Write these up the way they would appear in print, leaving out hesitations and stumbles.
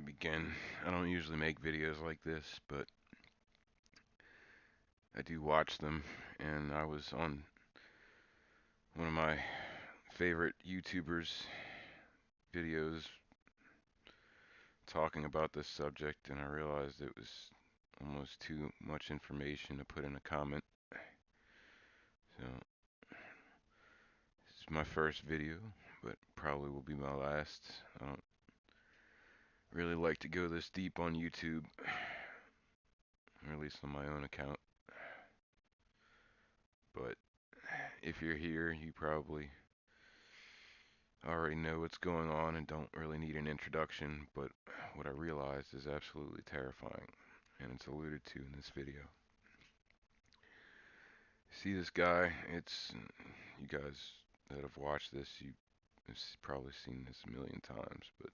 begin. I don't usually make videos like this, but I do watch them, and I was on one of my favorite YouTubers' videos talking about this subject, and I realized it was almost too much information to put in a comment. So, this is my first video, but probably will be my last. I don't really like to go this deep on YouTube, or at least on my own account. But if you're here, you probably already know what's going on and don't really need an introduction, but what I realized is absolutely terrifying, and it's alluded to in this video. See this guy? It's, you guys that have watched this, you've probably seen this a million times, but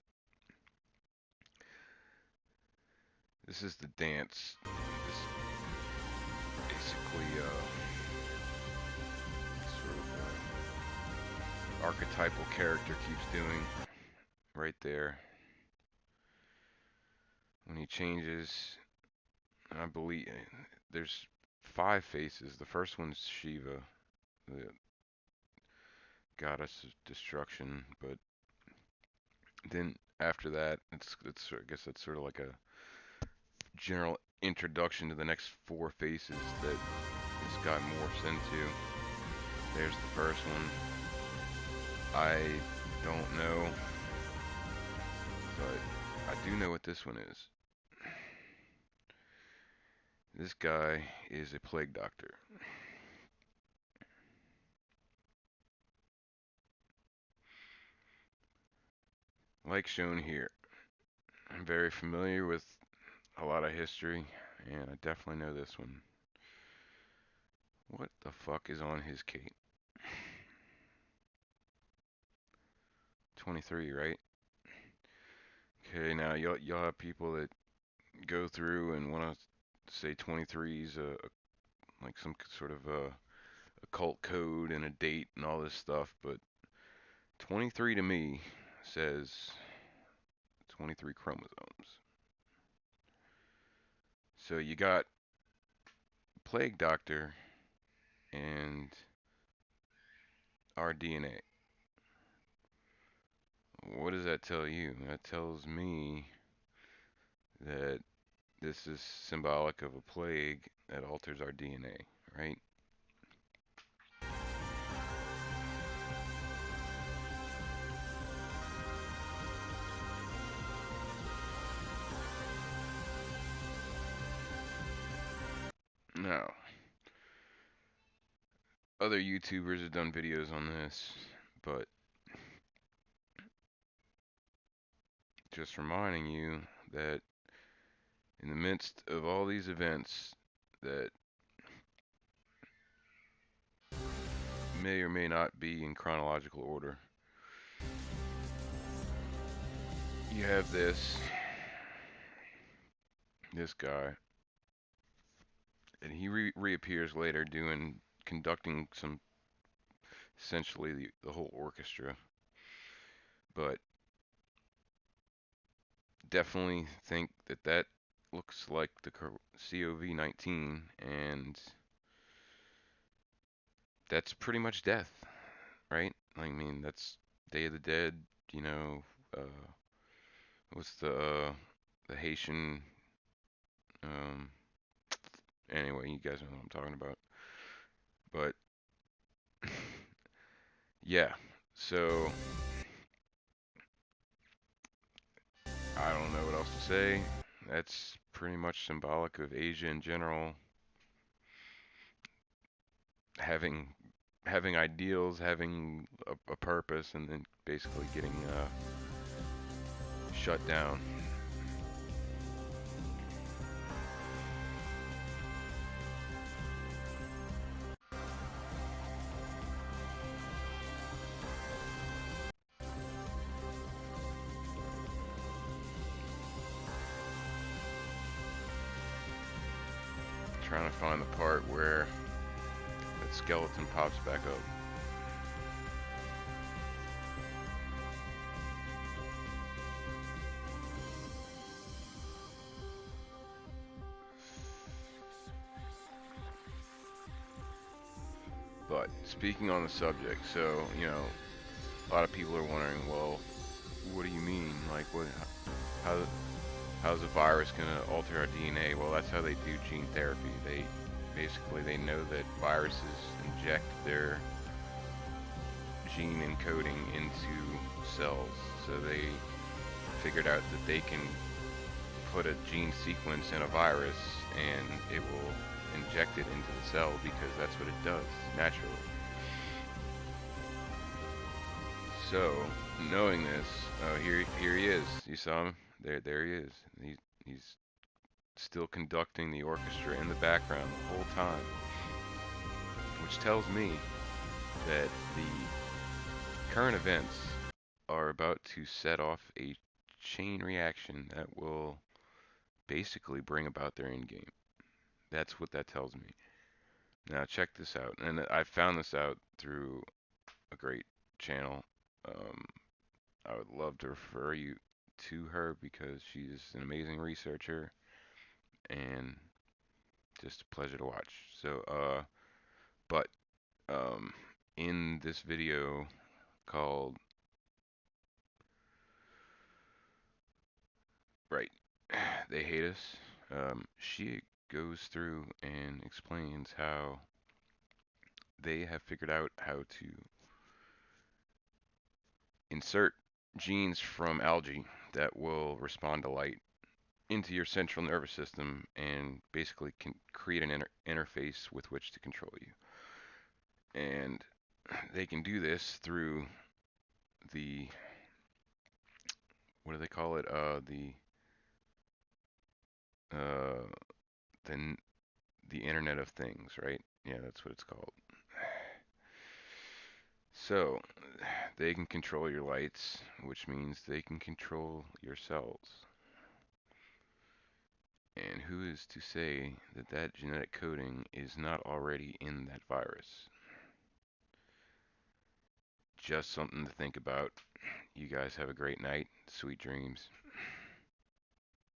this is the dance. This basically sort of archetypal character keeps doing right there. When he changes, I believe there's 5 faces. The first one's Shiva, the goddess of destruction, but then after that, it's I guess that's sort of like a general introduction to the next 4 faces that it's got morphs into. There's the first one. I don't know, but I do know what this one is. This guy is a plague doctor. Like shown here. I'm very familiar with a lot of history, and I definitely know this one. What the fuck is on his cape? 23, right? Okay, now y'all have people that go through and want to say 23 is like some sort of a occult code and a date and all this stuff, but 23 to me says 23 chromosomes. So you got plague doctor and our DNA. What does that tell you? That tells me that this is symbolic of a plague that alters our DNA, right? Now, other YouTubers have done videos on this, but just reminding you that in the midst of all these events that may or may not be in chronological order, you have this guy, and he reappears later conducting some, essentially the whole orchestra, but definitely think that looks like the COV-19, and that's pretty much death, right? I mean, that's Day of the Dead, you know, what's the Haitian, um, anyway, you guys know what I'm talking about. But, yeah, so, I don't know what else to say. That's pretty much symbolic of Asia in general. Having ideals, having a purpose, and then basically getting shut down. Trying to find the part where that skeleton pops back up. But speaking on the subject, so a lot of people are wondering, well, what do you mean? Like, how, how's a virus gonna alter our DNA? Well, that's how they do gene therapy. They know that viruses inject their gene encoding into cells, so they figured out that they can put a gene sequence in a virus and it will inject it into the cell because that's what it does naturally. So, knowing this, here he is. You saw him? There he is. He's still conducting the orchestra in the background the whole time, which tells me that the current events are about to set off a chain reaction that will basically bring about their end game. That's what that tells me. Now check this out, and I found this out through a great channel. Um, I would love to refer you to her because she's an amazing researcher and just a pleasure to watch. So, but in this video called Right, They Hate Us, she goes through and explains how they have figured out how to insert genes from algae that will respond to light into your central nervous system and basically can create an interface with which to control you. And they can do this through the, what do they call it? Uh, the the Internet of Things, right? Yeah, that's what it's called. So they can control your lights, which means they can control your cells. And who is to say that that genetic coding is not already in that virus? Just something to think about. You guys have a great night. Sweet dreams.